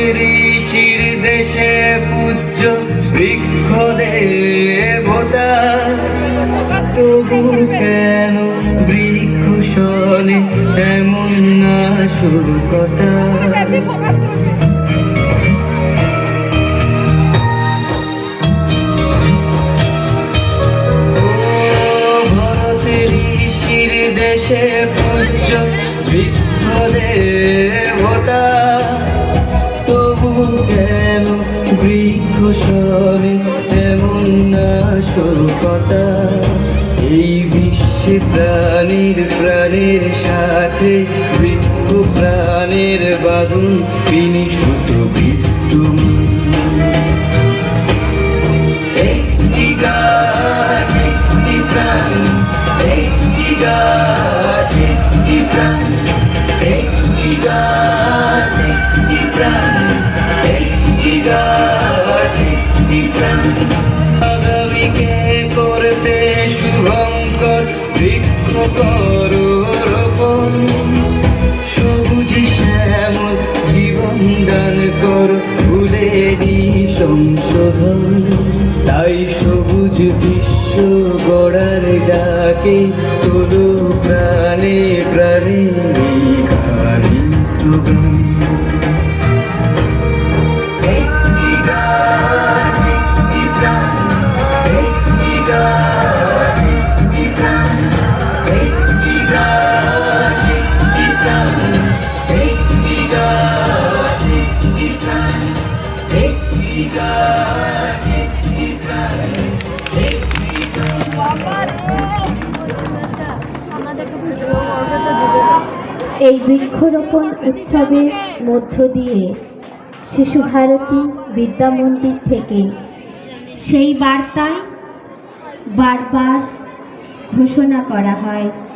ঋষির দেশে পূজ্য বৃক্ষ দেবতা, তবু কেন বৃক্ষ শোনে এমন না শুরু কথা। দেশে পূজ্য বৃক্ষ দেবতা, তবু কেন বৃক্ষ শোনে এমন না শুরু কথা। এই বিশ্বে প্রাণের সাথে বৃক্ষ প্রাণের বাঁধন, তিনি সুত বিদ্যুম। একটি গাছ একটি প্রাণ, একটি গাছ একটি প্রাণ, একটি গাছ একটি প্রাণ, একটি গাছ একটি প্রাণ। আগামীকে করতে শুভঙ্কর বৃক্ষ করো রোপণ, সবুজ শ্যামল জীবন দান কর ভুলেনি সংশোধন। তাই সবুজ বিশ্ব গড়ার ডাকে তোলো প্রাণে প্রাণে গানে স্লোগান। একটি গাছ একটি প্রাণ, একটি গাছ একটি প্রাণ, একটি গাছ একটি প্রাণ, একটি গাছ একটি প্রাণ, একটি গাছ একটি প্রাণ, একটি গাছ। এই বৃক্ষরোপণ উৎসবের মধ্য দিয়ে শিশু ভারতী বিদ্যা মন্দির থেকে সেই বার্তায় বারবার ঘোষণা করা হয়,